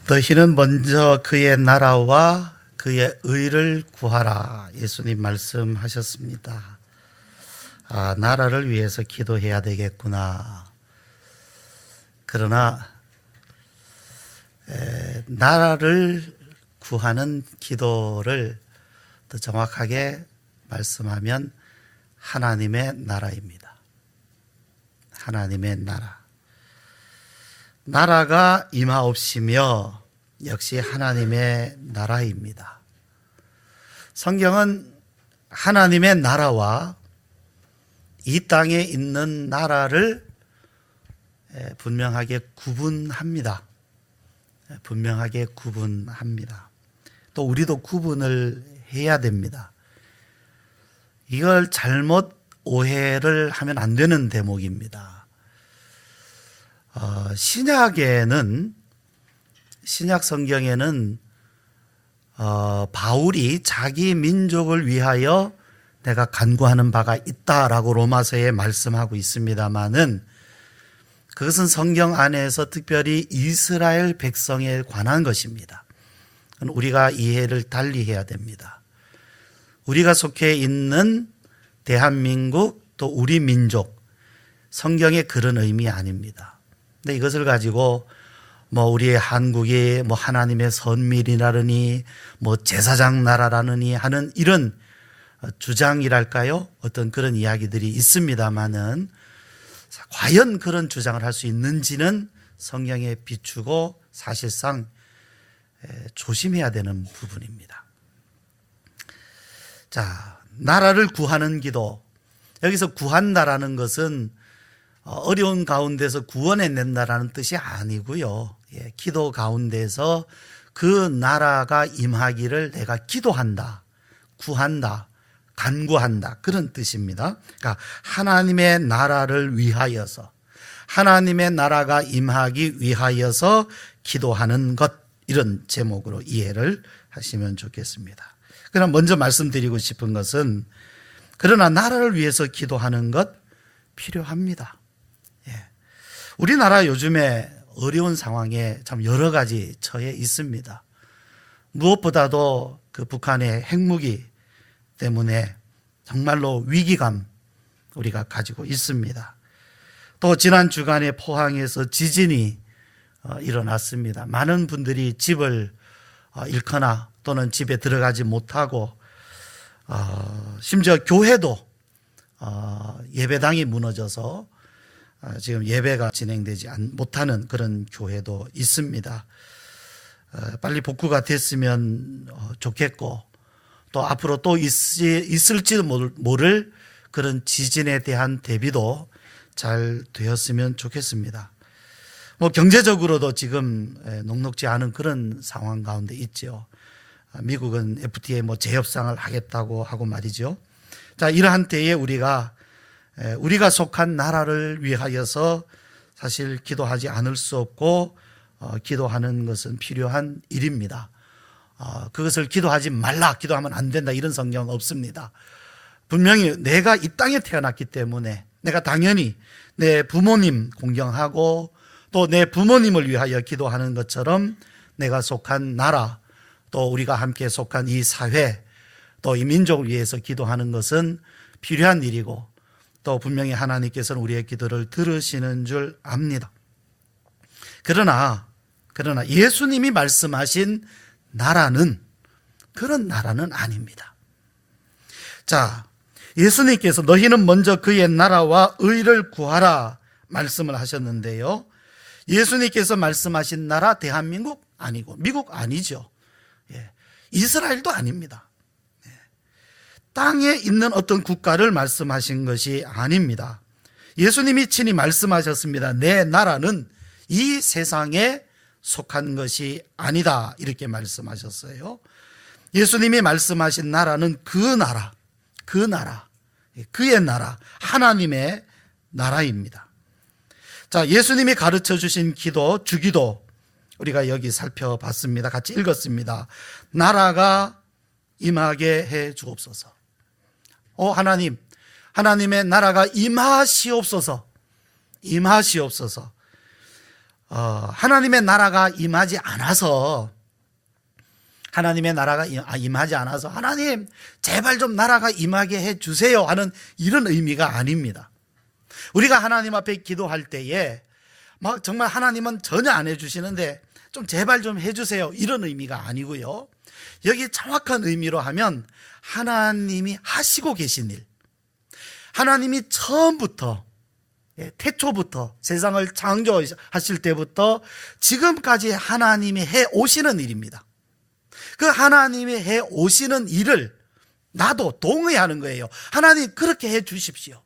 너희는 먼저 그의 나라와 그의 의를 구하라. 예수님 말씀하셨습니다. 나라를 위해서 기도해야 되겠구나. 그러나 나라를 구하는 기도를 더 정확하게 말씀하면 하나님의 나라입니다. 하나님의 나라. 나라가 임하옵시며 역시 하나님의 나라입니다. 성경은 하나님의 나라와 이 땅에 있는 나라를 분명하게 구분합니다. 분명하게 구분합니다. 또 우리도 구분을 해야 됩니다. 이걸 잘못 오해를 하면 안 되는 대목입니다. 신약 성경에는 바울이 자기 민족을 위하여 내가 간구하는 바가 있다라고 로마서에 말씀하고 있습니다마는 그것은 성경 안에서 특별히 이스라엘 백성에 관한 것입니다. 우리가 이해를 달리 해야 됩니다. 우리가 속해 있는 대한민국 또 우리 민족, 성경의 그런 의미 아닙니다. 근데 이것을 가지고 우리의 한국이 하나님의 선밀이라느니 제사장 나라라느니 하는 이런 주장이랄까요? 어떤 그런 이야기들이 있습니다만은 과연 그런 주장을 할 수 있는지는 성경에 비추고 사실상 조심해야 되는 부분입니다. 자, 나라를 구하는 기도. 여기서 구한다라는 것은 어려운 가운데서 구원해낸다라는 뜻이 아니고요. 기도 가운데서 그 나라가 임하기를 내가 기도한다, 구한다, 간구한다 그런 뜻입니다. 그러니까 하나님의 나라를 위하여서 하나님의 나라가 임하기 위하여서 기도하는 것 이런 제목으로 이해를 하시면 좋겠습니다. 그러나 먼저 말씀드리고 싶은 것은 그러나 나라를 위해서 기도하는 것 필요합니다. 우리나라 요즘에 어려운 상황에 참 여러 가지 처해 있습니다. 무엇보다도 그 북한의 핵무기 때문에 정말로 위기감 우리가 가지고 있습니다. 또 지난 주간에 포항에서 지진이 일어났습니다. 많은 분들이 집을 잃거나 또는 집에 들어가지 못하고 심지어 교회도 예배당이 무너져서 지금 예배가 진행되지 못하는 그런 교회도 있습니다. 빨리 복구가 됐으면 좋겠고 또 앞으로 또 있을지도 모를 그런 지진에 대한 대비도 잘 되었으면 좋겠습니다. 경제적으로도 지금 녹록지 않은 그런 상황 가운데 있죠. 미국은 FTA 재협상을 하겠다고 하고 말이죠. 자, 이러한 때에 우리가 속한 나라를 위하여서 사실 기도하지 않을 수 없고 기도하는 것은 필요한 일입니다. 그것을 기도하지 말라, 기도하면 안 된다 이런 성경 없습니다. 분명히 내가 이 땅에 태어났기 때문에 내가 당연히 내 부모님 공경하고 또 내 부모님을 위하여 기도하는 것처럼 내가 속한 나라 또 우리가 함께 속한 이 사회 또 이 민족을 위해서 기도하는 것은 필요한 일이고 또 분명히 하나님께서는 우리의 기도를 들으시는 줄 압니다. 그러나 예수님이 말씀하신 나라는 그런 나라는 아닙니다. 자, 예수님께서 너희는 먼저 그의 나라와 의를 구하라 말씀을 하셨는데요. 예수님께서 말씀하신 나라 대한민국 아니고 미국 아니죠. 이스라엘도 아닙니다. 땅에 있는 어떤 국가를 말씀하신 것이 아닙니다. 예수님이 친히 말씀하셨습니다. 내 나라는 이 세상에 속한 것이 아니다 이렇게 말씀하셨어요. 예수님이 말씀하신 나라는 그 나라, 그의 나라, 하나님의 나라입니다. 자, 예수님이 가르쳐 주신 기도, 주기도 우리가 여기 살펴봤습니다. 같이 읽었습니다. 나라가 임하게 해 주옵소서. 하나님, 하나님의 나라가 임하시옵소서. 임하시옵소서. 하나님의 나라가 임하지 않아서 하나님 제발 좀 나라가 임하게 해주세요 하는 이런 의미가 아닙니다. 우리가 하나님 앞에 기도할 때에 막 정말 하나님은 전혀 안 해주시는데 좀 제발 좀 해주세요 이런 의미가 아니고요. 여기 정확한 의미로 하면 하나님이 하시고 계신 일, 하나님이 처음부터 태초부터 세상을 창조하실 때부터 지금까지 하나님이 해 오시는 일입니다. 그 하나님이 해 오시는 일을 나도 동의하는 거예요. 하나님 그렇게 해 주십시오.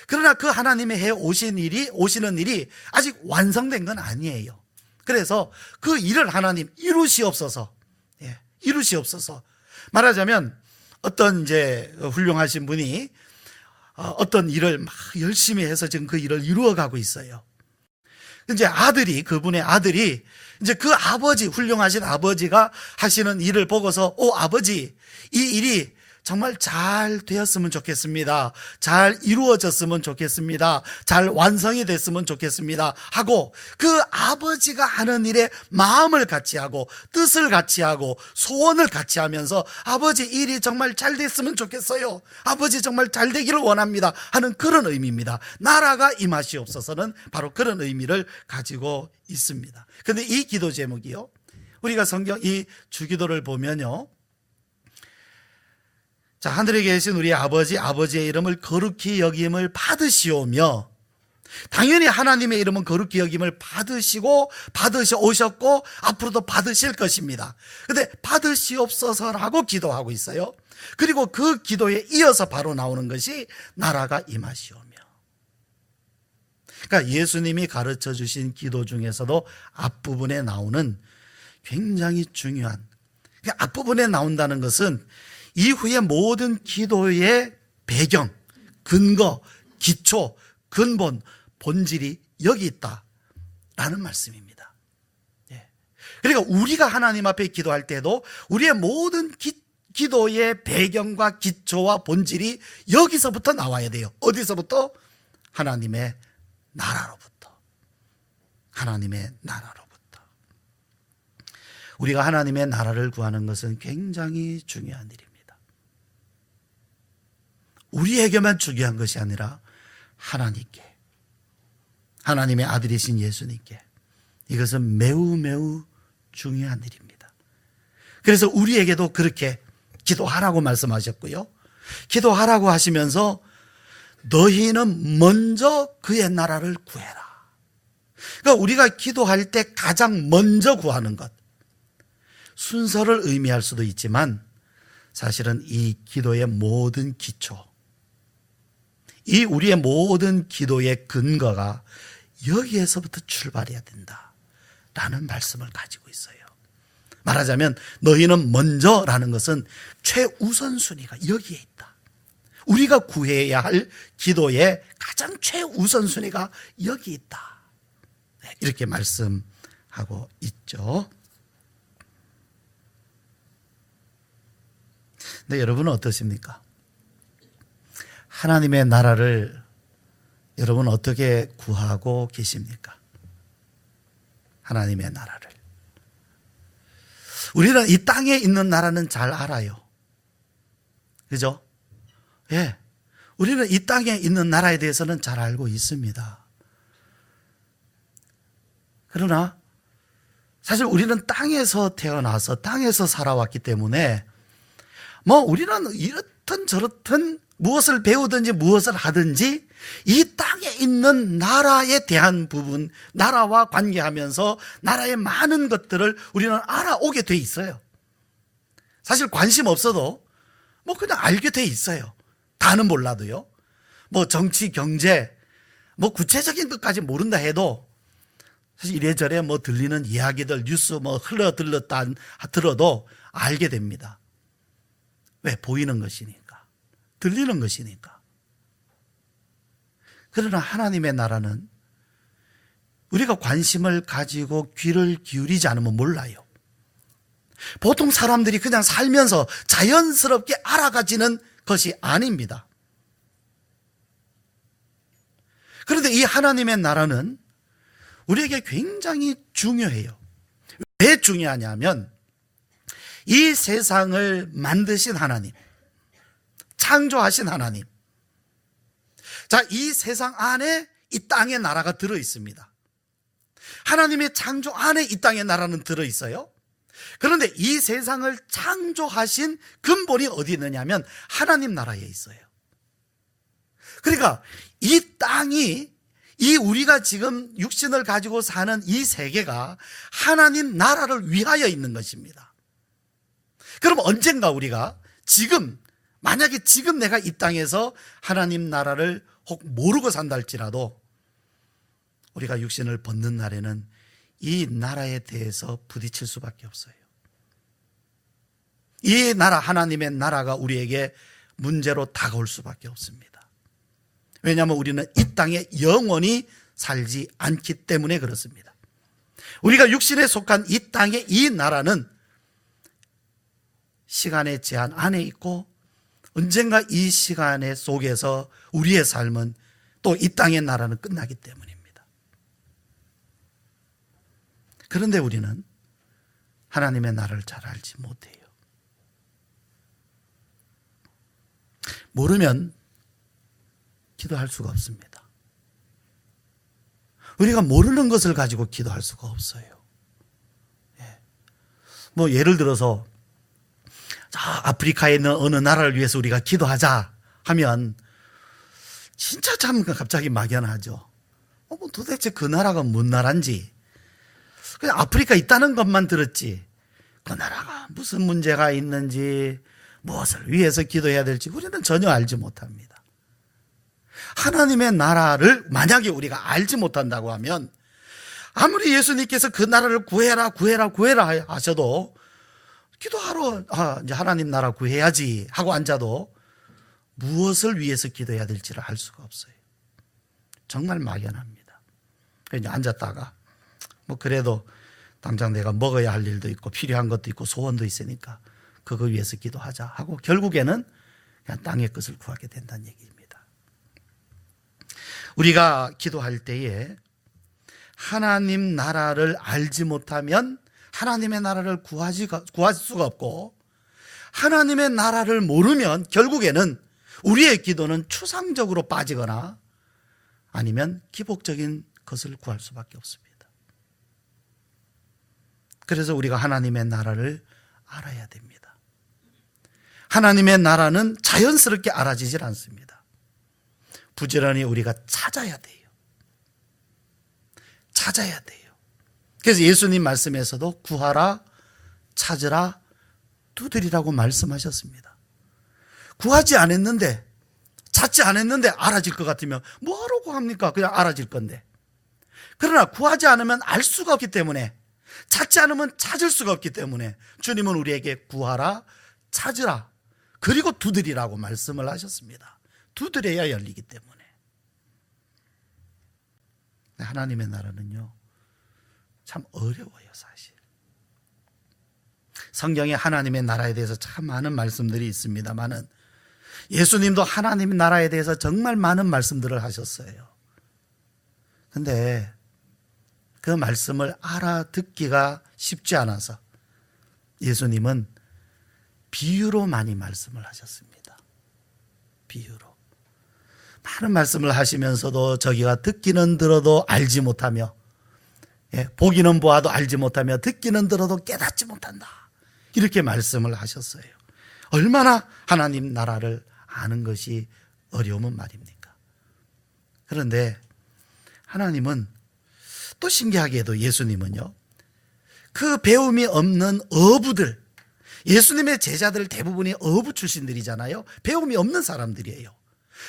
그러나 그 하나님이 해 오시는 일이 아직 완성된 건 아니에요. 그래서 그 일을 하나님 이루시옵소서. 이루시옵소서. 말하자면 어떤 이제 훌륭하신 분이 어떤 일을 막 열심히 해서 지금 그 일을 이루어가고 있어요. 이제 그분의 아들이 이제 그 아버지, 훌륭하신 아버지가 하시는 일을 보고서, 아버지, 이 일이 정말 잘 되었으면 좋겠습니다. 잘 이루어졌으면 좋겠습니다. 잘 완성이 됐으면 좋겠습니다. 하고 그 아버지가 하는 일에 마음을 같이 하고 뜻을 같이 하고 소원을 같이 하면서 아버지 일이 정말 잘 됐으면 좋겠어요. 아버지 정말 잘 되기를 원합니다. 하는 그런 의미입니다. 나라가 임하시옵소서는 바로 그런 의미를 가지고 있습니다. 그런데 이 기도 제목이요, 우리가 성경 이 주기도를 보면요, 자, 하늘에 계신 우리 아버지의 이름을 거룩히 여김을 받으시오며, 당연히 하나님의 이름은 거룩히 여김을 받으셔오셨고 앞으로도 받으실 것입니다. 그런데 받으시옵소서라고 기도하고 있어요. 그리고 그 기도에 이어서 바로 나오는 것이 나라가 임하시오며. 그러니까 예수님이 가르쳐 주신 기도 중에서도 앞부분에 나오는 굉장히 중요한, 그러니까 앞부분에 나온다는 것은 이후의 모든 기도의 배경, 근거, 기초, 근본, 본질이 여기 있다라는 말씀입니다. 그러니까 우리가 하나님 앞에 기도할 때도 우리의 모든 기도의 배경과 기초와 본질이 여기서부터 나와야 돼요. 어디서부터? 하나님의 나라로부터. 하나님의 나라로부터. 우리가 하나님의 나라를 구하는 것은 굉장히 중요한 일입니다. 우리에게만 중요한 것이 아니라 하나님께, 하나님의 아들이신 예수님께, 이것은 매우 매우 중요한 일입니다. 그래서 우리에게도 그렇게 기도하라고 말씀하셨고요, 기도하라고 하시면서 너희는 먼저 그의 나라를 구해라. 그러니까 우리가 기도할 때 가장 먼저 구하는 것, 순서를 의미할 수도 있지만 사실은 이 기도의 모든 기초, 이 우리의 모든 기도의 근거가 여기에서부터 출발해야 된다라는 말씀을 가지고 있어요. 말하자면 너희는 먼저라는 것은 최우선순위가 여기에 있다. 우리가 구해야 할 기도의 가장 최우선순위가 여기 있다. 이렇게 말씀하고 있죠. 근데 여러분은 어떠십니까? 하나님의 나라를 여러분 어떻게 구하고 계십니까? 하나님의 나라를. 우리는 이 땅에 있는 나라는 잘 알아요. 그죠? 우리는 이 땅에 있는 나라에 대해서는 잘 알고 있습니다. 그러나 사실 우리는 땅에서 태어나서 땅에서 살아왔기 때문에 우리는 이렇든 저렇든 무엇을 배우든지 무엇을 하든지 이 땅에 있는 나라에 대한 부분, 나라와 관계하면서 나라의 많은 것들을 우리는 알아오게 돼 있어요. 사실 관심 없어도 그냥 알게 돼 있어요. 다는 몰라도요. 정치, 경제, 구체적인 것까지 모른다 해도 사실 이래저래 들리는 이야기들, 뉴스 흘러들렀다 들어도 알게 됩니다. 왜? 보이는 것이니까. 들리는 것이니까. 그러나 하나님의 나라는 우리가 관심을 가지고 귀를 기울이지 않으면 몰라요. 보통 사람들이 그냥 살면서 자연스럽게 알아가지는 것이 아닙니다. 그런데 이 하나님의 나라는 우리에게 굉장히 중요해요. 왜 중요하냐면 이 세상을 만드신 하나님, 창조하신 하나님, 자, 이 세상 안에 이 땅의 나라가 들어 있습니다. 하나님의 창조 안에 이 땅의 나라는 들어 있어요. 그런데 이 세상을 창조하신 근본이 어디 있느냐면 하나님 나라에 있어요. 그러니까 이 땅이, 이 우리가 지금 육신을 가지고 사는 이 세계가 하나님 나라를 위하여 있는 것입니다. 그럼 언젠가 우리가 만약에 지금 내가 이 땅에서 하나님 나라를 혹 모르고 산다 할지라도 우리가 육신을 벗는 날에는 이 나라에 대해서 부딪힐 수밖에 없어요. 이 나라, 하나님의 나라가 우리에게 문제로 다가올 수밖에 없습니다. 왜냐하면 우리는 이 땅에 영원히 살지 않기 때문에 그렇습니다. 우리가 육신에 속한 이 땅의 이 나라는 시간의 제한 안에 있고 언젠가 이 시간의 속에서 우리의 삶은 또 이 땅의 나라는 끝나기 때문입니다. 그런데 우리는 하나님의 나라를 잘 알지 못해요. 모르면 기도할 수가 없습니다. 우리가 모르는 것을 가지고 기도할 수가 없어요. 뭐 예를 들어서 아프리카에 있는 어느 나라를 위해서 우리가 기도하자 하면 진짜 참 갑자기 막연하죠. 뭐 도대체 그 나라가 뭔 나라인지, 그냥 아프리카 있다는 것만 들었지 그 나라가 무슨 문제가 있는지 무엇을 위해서 기도해야 될지 우리는 전혀 알지 못합니다. 하나님의 나라를 만약에 우리가 알지 못한다고 하면 아무리 예수님께서 그 나라를 구해라 하셔도 기도하러 이제 하나님 나라 구해야지 하고 앉아도 무엇을 위해서 기도해야 될지를 알 수가 없어요. 정말 막연합니다. 그래서 이제 앉았다가 뭐 그래도 당장 내가 먹어야 할 일도 있고 필요한 것도 있고 소원도 있으니까 그거 위해서 기도하자 하고 결국에는 그냥 땅의 것을 구하게 된다는 얘기입니다. 우리가 기도할 때에 하나님 나라를 알지 못하면 하나님의 나라를 구할 수가 없고, 하나님의 나라를 모르면 결국에는 우리의 기도는 추상적으로 빠지거나 아니면 기복적인 것을 구할 수밖에 없습니다. 그래서 우리가 하나님의 나라를 알아야 됩니다. 하나님의 나라는 자연스럽게 알아지질 않습니다. 부지런히 우리가 찾아야 돼요. 찾아야 돼요. 그래서 예수님 말씀에서도 구하라, 찾으라, 두드리라고 말씀하셨습니다. 구하지 않았는데, 찾지 않았는데 알아질 것 같으면 뭐하러 구합니까? 그냥 알아질 건데. 그러나 구하지 않으면 알 수가 없기 때문에, 찾지 않으면 찾을 수가 없기 때문에 주님은 우리에게 구하라, 찾으라, 그리고 두드리라고 말씀을 하셨습니다. 두드려야 열리기 때문에. 하나님의 나라는요 참 어려워요. 사실 성경에 하나님의 나라에 대해서 참 많은 말씀들이 있습니다만은 예수님도 하나님의 나라에 대해서 정말 많은 말씀들을 하셨어요. 그런데 그 말씀을 알아듣기가 쉽지 않아서 예수님은 비유로 많이 말씀을 하셨습니다. 비유로 많은 말씀을 하시면서도 저기가 듣기는 들어도 알지 못하며, 보기는 보아도 알지 못하며 듣기는 들어도 깨닫지 못한다, 이렇게 말씀을 하셨어요. 얼마나 하나님 나라를 아는 것이 어려우면 말입니까? 그런데 하나님은 또 신기하게도 예수님은요 그 배움이 없는 어부들, 예수님의 제자들 대부분이 어부 출신들이잖아요. 배움이 없는 사람들이에요.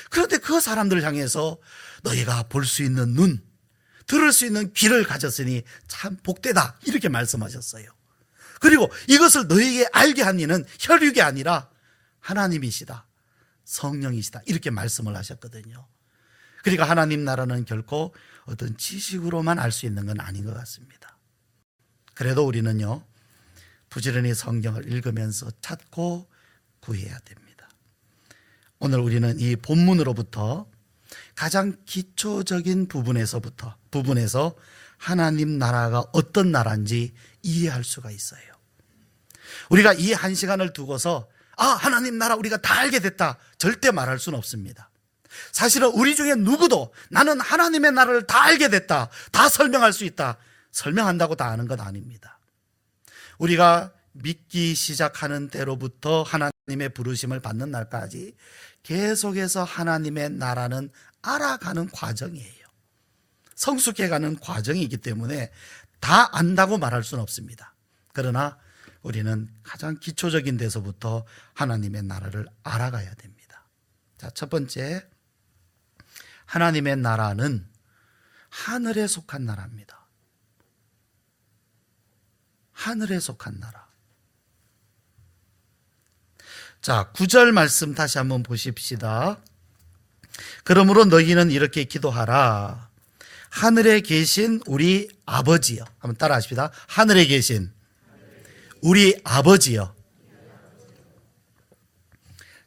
그런데 그 사람들을 향해서 너희가 볼 수 있는 눈, 들을 수 있는 귀를 가졌으니 참 복되다, 이렇게 말씀하셨어요. 그리고 이것을 너희에게 알게 한 이는 혈육이 아니라 하나님이시다, 성령이시다, 이렇게 말씀을 하셨거든요. 그러니까 하나님 나라는 결코 어떤 지식으로만 알 수 있는 건 아닌 것 같습니다. 그래도 우리는요 부지런히 성경을 읽으면서 찾고 구해야 됩니다. 오늘 우리는 이 본문으로부터 가장 기초적인 부분에서 하나님 나라가 어떤 나라인지 이해할 수가 있어요. 우리가 이 한 시간을 두고서 하나님 나라 우리가 다 알게 됐다 절대 말할 수는 없습니다. 사실은 우리 중에 누구도 나는 하나님의 나라를 다 알게 됐다, 다 설명할 수 있다, 설명한다고 다 아는 건 아닙니다. 우리가 믿기 시작하는 때로부터 하나님의 부르심을 받는 날까지 계속해서 하나님의 나라는 알아가는 과정이에요. 성숙해가는 과정이기 때문에 다 안다고 말할 수는 없습니다. 그러나 우리는 가장 기초적인 데서부터 하나님의 나라를 알아가야 됩니다. 자, 첫 번째, 하나님의 나라는 하늘에 속한 나라입니다. 하늘에 속한 나라. 자, 9절 말씀 다시 한번 보십시다. 그러므로 너희는 이렇게 기도하라. 하늘에 계신 우리 아버지여. 한번 따라 하십시다. 하늘에 계신 우리 아버지여.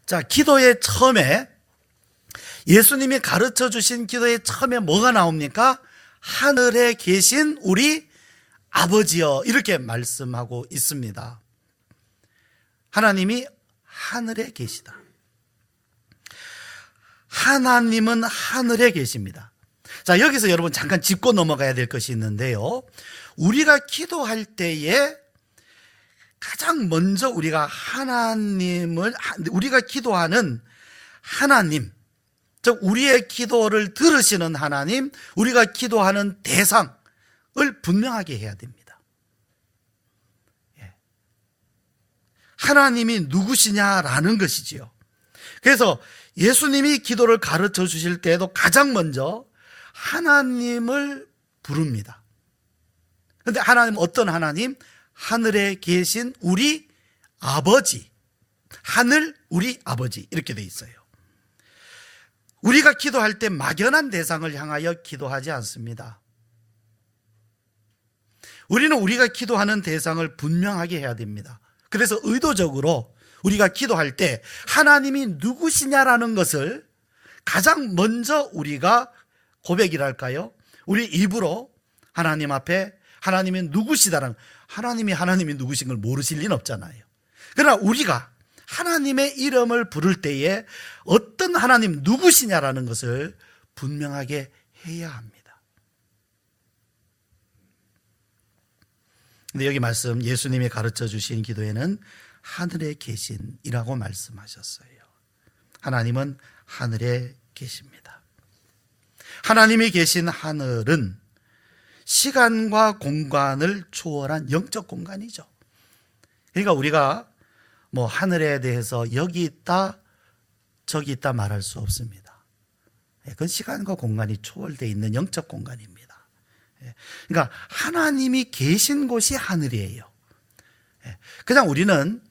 자, 기도의 처음에, 예수님이 가르쳐 주신 기도의 처음에 뭐가 나옵니까? 하늘에 계신 우리 아버지여. 이렇게 말씀하고 있습니다. 하나님이 하늘에 계시다. 하나님은 하늘에 계십니다. 자, 여기서 여러분 잠깐 짚고 넘어가야 될 것이 있는데요. 우리가 기도할 때에 가장 먼저 우리가 기도하는 하나님, 즉 우리의 기도를 들으시는 하나님, 우리가 기도하는 대상을 분명하게 해야 됩니다. 하나님이 누구시냐라는 것이지요. 그래서 예수님이 기도를 가르쳐 주실 때에도 가장 먼저 하나님을 부릅니다. 그런데 하나님은 어떤 하나님? 하늘에 계신 우리 아버지, 하늘 우리 아버지, 이렇게 돼 있어요. 우리가 기도할 때 막연한 대상을 향하여 기도하지 않습니다. 우리는 우리가 기도하는 대상을 분명하게 해야 됩니다. 그래서 의도적으로 우리가 기도할 때 하나님이 누구시냐라는 것을 가장 먼저 우리가 고백이랄까요? 우리 입으로 하나님 앞에 하나님이 누구시다라는, 하나님이 누구신 걸 모르실 리는 없잖아요. 그러나 우리가 하나님의 이름을 부를 때에 어떤 하나님 누구시냐라는 것을 분명하게 해야 합니다. 근데 여기 말씀, 예수님이 가르쳐 주신 기도에는 하늘에 계신이라고 말씀하셨어요. 하나님은 하늘에 계십니다. 하나님이 계신 하늘은 시간과 공간을 초월한 영적 공간이죠. 그러니까 우리가 뭐 하늘에 대해서 여기 있다 저기 있다 말할 수 없습니다. 그건 시간과 공간이 초월되어 있는 영적 공간입니다. 그러니까 하나님이 계신 곳이 하늘이에요. 그냥 우리는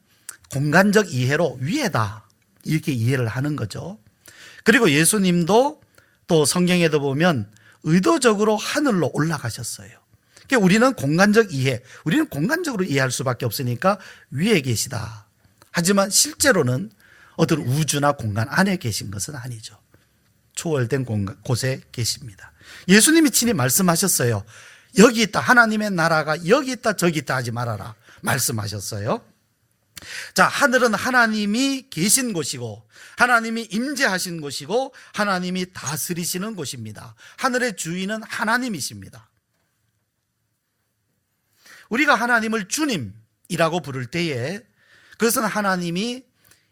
공간적 이해로 위에다 이렇게 이해를 하는 거죠. 그리고 예수님도 또 성경에도 보면 의도적으로 하늘로 올라가셨어요. 그러니까 우리는 공간적으로 이해할 수밖에 없으니까 위에 계시다. 하지만 실제로는 어떤 우주나 공간 안에 계신 것은 아니죠. 초월된 곳에 계십니다. 예수님이 친히 말씀하셨어요. 여기 있다, 하나님의 나라가 여기 있다 저기 있다 하지 말아라 말씀하셨어요. 자, 하늘은 하나님이 계신 곳이고 하나님이 임재하신 곳이고 하나님이 다스리시는 곳입니다. 하늘의 주인은 하나님이십니다. 우리가 하나님을 주님이라고 부를 때에 그것은 하나님이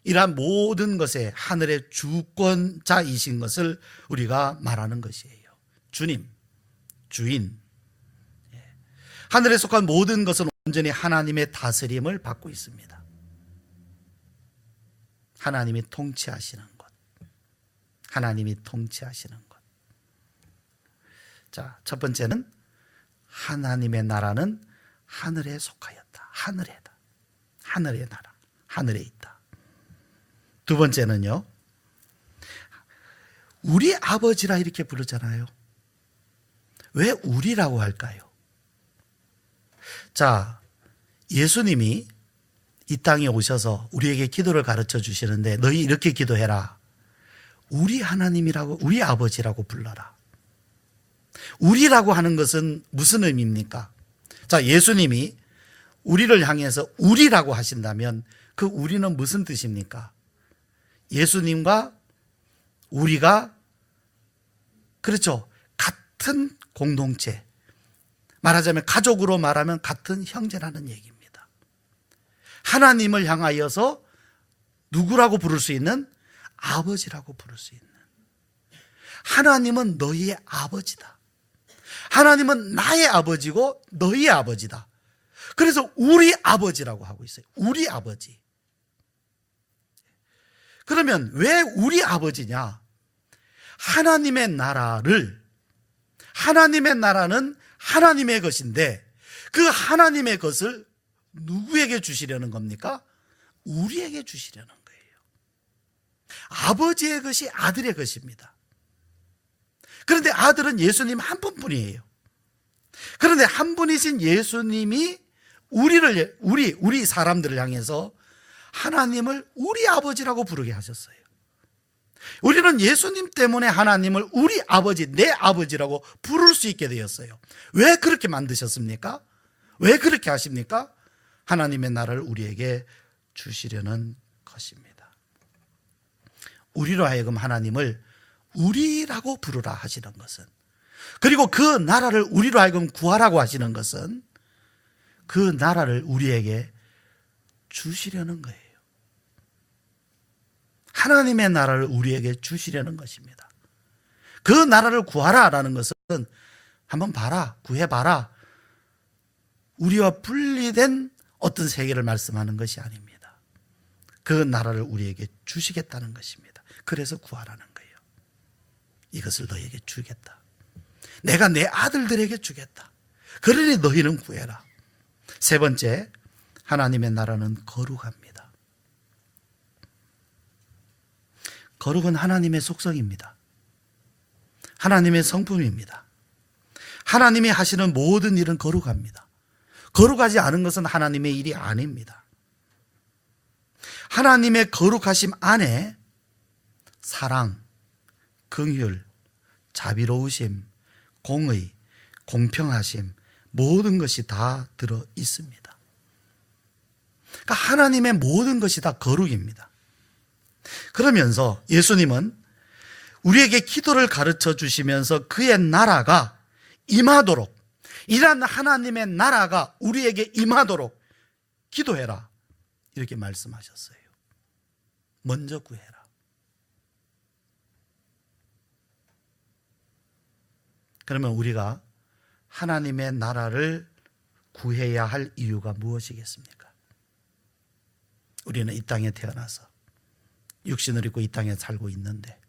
이러한 모든 것에 하늘의 주권자이신 것을 우리가 말하는 것이에요. 주님, 주인. 하늘에 속한 모든 것은 온전히 하나님의 다스림을 받고 있습니다. 하나님이 통치하시는 것. 하나님이 통치하시는 것. 자, 첫 번째는 하나님의 나라는 하늘에 속하였다. 하늘에다. 하늘의 나라. 하늘에 있다. 두 번째는요, 우리 아버지라 이렇게 부르잖아요. 왜 우리라고 할까요? 자, 예수님이 이 땅에 오셔서 우리에게 기도를 가르쳐 주시는데 너희 이렇게 기도해라. 우리 하나님이라고, 우리 아버지라고 불러라. 우리라고 하는 것은 무슨 의미입니까? 자, 예수님이 우리를 향해서 우리라고 하신다면 그 우리는 무슨 뜻입니까? 예수님과 우리가, 그렇죠, 같은 공동체, 말하자면 가족으로 말하면 같은 형제라는 얘기입니다. 하나님을 향하여서 누구라고 부를 수 있는? 아버지라고 부를 수 있는. 하나님은 너희의 아버지다. 하나님은 나의 아버지고 너희의 아버지다. 그래서 우리 아버지라고 하고 있어요. 우리 아버지. 그러면 왜 우리 아버지냐? 하나님의 나라는 하나님의 것인데 그 하나님의 것을 누구에게 주시려는 겁니까? 우리에게 주시려는 거예요. 아버지의 것이 아들의 것입니다. 그런데 아들은 예수님 한 분뿐이에요. 그런데 한 분이신 예수님이 우리 사람들을 향해서 하나님을 우리 아버지라고 부르게 하셨어요. 우리는 예수님 때문에 하나님을 우리 아버지, 내 아버지라고 부를 수 있게 되었어요. 왜 그렇게 만드셨습니까? 왜 그렇게 하십니까? 하나님의 나라를 우리에게 주시려는 것입니다. 우리로 하여금 하나님을 우리라고 부르라 하시는 것은, 그리고 그 나라를 우리로 하여금 구하라고 하시는 것은 그 나라를 우리에게 주시려는 거예요. 하나님의 나라를 우리에게 주시려는 것입니다. 그 나라를 구하라라는 것은 한번 봐라, 구해봐라, 우리와 분리된 어떤 세계를 말씀하는 것이 아닙니다. 그 나라를 우리에게 주시겠다는 것입니다. 그래서 구하라는 거예요. 이것을 너희에게 주겠다. 내가 내 아들들에게 주겠다. 그러니 너희는 구해라. 세 번째, 하나님의 나라는 거룩합니다. 거룩은 하나님의 속성입니다. 하나님의 성품입니다. 하나님이 하시는 모든 일은 거룩합니다. 거룩하지 않은 것은 하나님의 일이 아닙니다. 하나님의 거룩하심 안에 사랑, 긍휼, 자비로우심, 공의, 공평하심, 모든 것이 다 들어 있습니다. 그러니까 하나님의 모든 것이 다 거룩입니다. 그러면서 예수님은 우리에게 기도를 가르쳐 주시면서 그의 나라가 임하도록, 이런 하나님의 나라가 우리에게 임하도록 기도해라, 이렇게 말씀하셨어요. 먼저 구해라. 그러면 우리가 하나님의 나라를 구해야 할 이유가 무엇이겠습니까? 우리는 이 땅에 태어나서 육신을 입고 이 땅에 살고 있는데,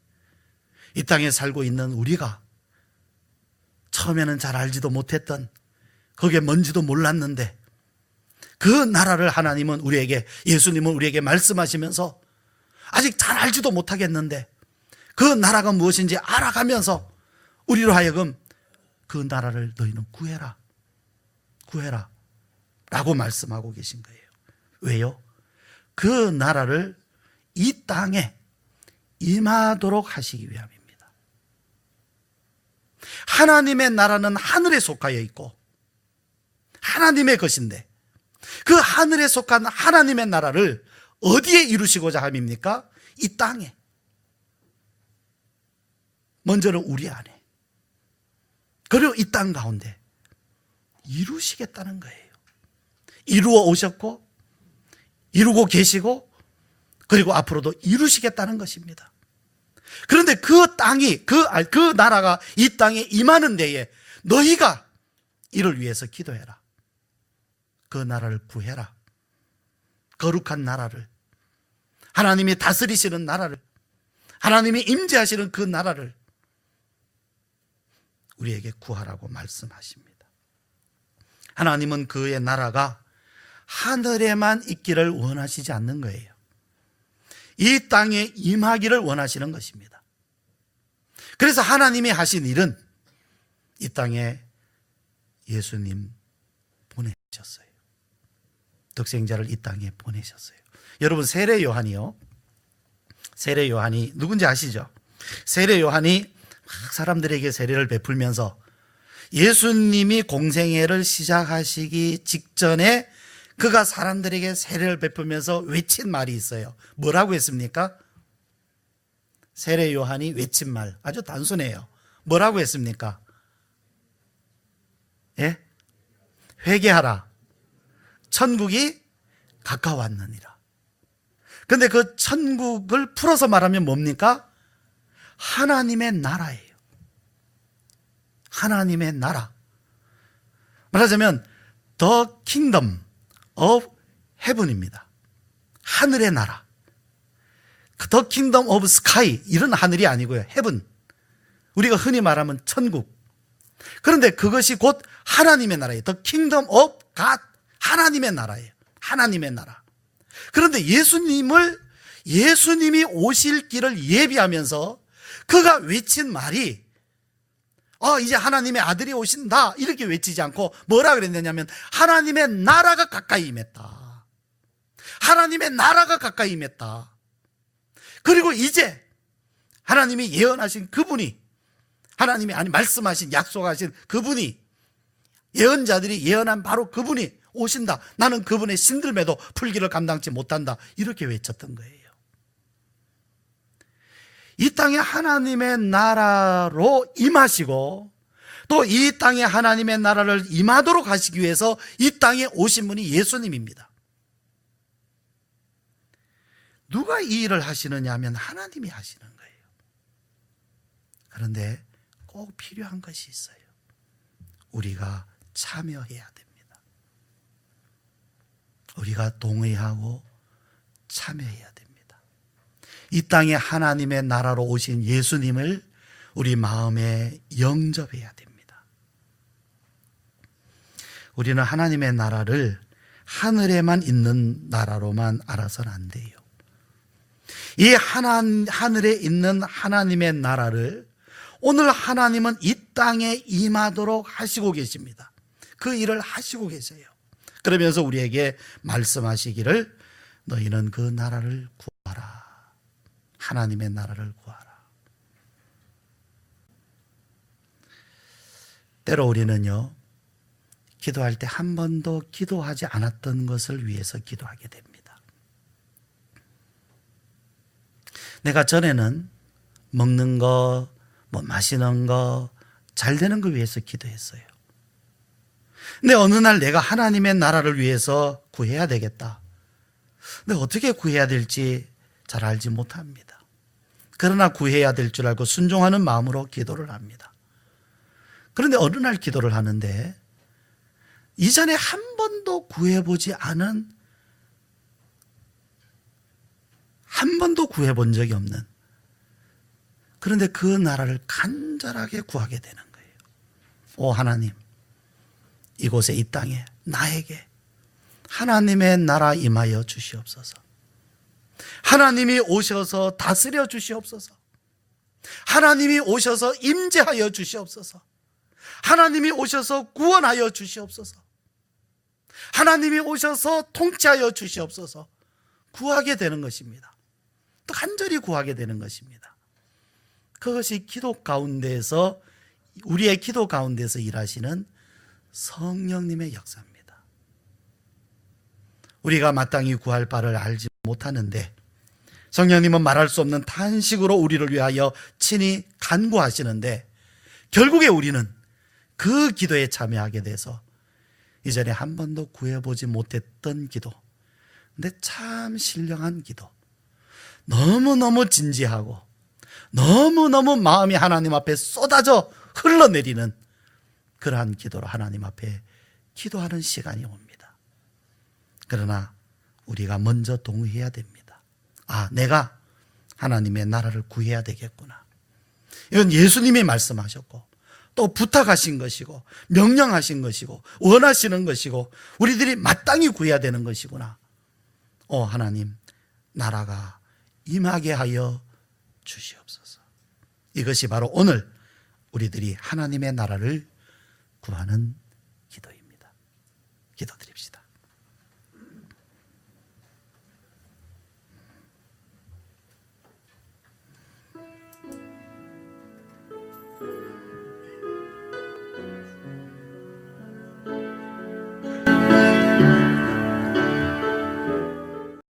이 땅에 살고 있는 우리가 처음에는 잘 알지도 못했던, 거기에 뭔지도 몰랐는데 그 나라를 하나님은 우리에게, 예수님은 우리에게 말씀하시면서 아직 잘 알지도 못하겠는데 그 나라가 무엇인지 알아가면서 우리로 하여금 그 나라를 너희는 구해라, 구해라 라고 말씀하고 계신 거예요. 왜요? 그 나라를 이 땅에 임하도록 하시기 위함입니다. 하나님의 나라는 하늘에 속하여 있고 하나님의 것인데, 그 하늘에 속한 하나님의 나라를 어디에 이루시고자 함입니까? 이 땅에. 먼저는 우리 안에, 그리고 이 땅 가운데 이루시겠다는 거예요. 이루어 오셨고 이루고 계시고 그리고 앞으로도 이루시겠다는 것입니다. 그런데 그 땅이, 그 나라가 이 땅에 임하는 데에 너희가 이를 위해서 기도해라. 그 나라를 구해라. 거룩한 나라를, 하나님이 다스리시는 나라를, 하나님이 임재하시는 그 나라를 우리에게 구하라고 말씀하십니다. 하나님은 그의 나라가 하늘에만 있기를 원하시지 않는 거예요. 이 땅에 임하기를 원하시는 것입니다. 그래서 하나님이 하신 일은 이 땅에 예수님 보내셨어요. 독생자를 이 땅에 보내셨어요. 여러분, 세례 요한이 누군지 아시죠? 세례 요한이 막 사람들에게 세례를 베풀면서 예수님이 공생애를 시작하시기 직전에 그가 사람들에게 세례를 베풀면서 외친 말이 있어요. 뭐라고 했습니까? 세례 요한이 외친 말 아주 단순해요. 뭐라고 했습니까? 예? 회개하라. 천국이 가까웠느니라. 근데 그 천국을 풀어서 말하면 뭡니까? 하나님의 나라예요. 하나님의 나라. 말하자면 The Kingdom of Heaven입니다. 하늘의 나라. The Kingdom of Sky 이런 하늘이 아니고요. Heaven. 우리가 흔히 말하면 천국. 그런데 그것이 곧 하나님의 나라예요. The Kingdom of God. 하나님의 나라예요. 하나님의 나라. 그런데 예수님이 오실 길을 예비하면서 그가 외친 말이 이제 하나님의 아들이 오신다 이렇게 외치지 않고 뭐라 그랬느냐면 하나님의 나라가 가까이 임했다. 하나님의 나라가 가까이 임했다. 그리고 이제 하나님이 예언하신 그분이 하나님이 말씀하신 약속하신 그분이 예언자들이 예언한 바로 그분이 오신다. 나는 그분의 신들매도 풀기를 감당치 못한다. 이렇게 외쳤던 거예요. 이 땅에 하나님의 나라로 임하시고 또 이 땅에 하나님의 나라를 임하도록 하시기 위해서 이 땅에 오신 분이 예수님입니다. 누가 이 일을 하시느냐 하면 하나님이 하시는 거예요. 그런데 꼭 필요한 것이 있어요. 우리가 참여해야 됩니다. 우리가 동의하고 참여해야 됩니다. 이 땅에 하나님의 나라로 오신 예수님을 우리 마음에 영접해야 됩니다. 우리는 하나님의 나라를 하늘에만 있는 나라로만 알아서는 안 돼요. 이 하늘에 있는 하나님의 나라를 오늘 하나님은 이 땅에 임하도록 하시고 계십니다. 그 일을 하시고 계세요. 그러면서 우리에게 말씀하시기를 너희는 그 나라를 구하라. 하나님의 나라를 구하라. 때로 우리는요, 기도할 때 한 번도 기도하지 않았던 것을 위해서 기도하게 됩니다. 내가 전에는 먹는 거, 마시는 거, 잘 되는 걸 위해서 기도했어요. 근데 어느 날 내가 하나님의 나라를 위해서 구해야 되겠다. 근데 어떻게 구해야 될지 잘 알지 못합니다. 그러나 구해야 될 줄 알고 순종하는 마음으로 기도를 합니다. 그런데 어느 날 기도를 하는데 이전에 한 번도 구해보지 않은, 한 번도 구해본 적이 없는, 그런데 그 나라를 간절하게 구하게 되는 거예요. 오 하나님, 이곳에 이 땅에 나에게 하나님의 나라 임하여 주시옵소서. 하나님이 오셔서 다스려 주시옵소서. 하나님이 오셔서 임재하여 주시옵소서. 하나님이 오셔서 구원하여 주시옵소서. 하나님이 오셔서 통치하여 주시옵소서. 구하게 되는 것입니다. 또 간절히 구하게 되는 것입니다. 그것이 기도 가운데에서, 우리의 기도 가운데서 일하시는 성령님의 역사입니다. 우리가 마땅히 구할 바를 알지 못하는데 성령님은 말할 수 없는 탄식으로 우리를 위하여 친히 간구하시는데 결국에 우리는 그 기도에 참여하게 돼서 이전에 한 번도 구해보지 못했던 기도, 근데 참 신령한 기도, 너무너무 진지하고 너무너무 마음이 하나님 앞에 쏟아져 흘러내리는 그러한 기도로 하나님 앞에 기도하는 시간이 옵니다. 그러나 우리가 먼저 동의해야 됩니다. 내가 하나님의 나라를 구해야 되겠구나. 이건 예수님이 말씀하셨고 또 부탁하신 것이고 명령하신 것이고 원하시는 것이고 우리들이 마땅히 구해야 되는 것이구나. 하나님, 나라가 임하게 하여 주시옵소서. 이것이 바로 오늘 우리들이 하나님의 나라를 구하는 기도입니다. 기도드립시다.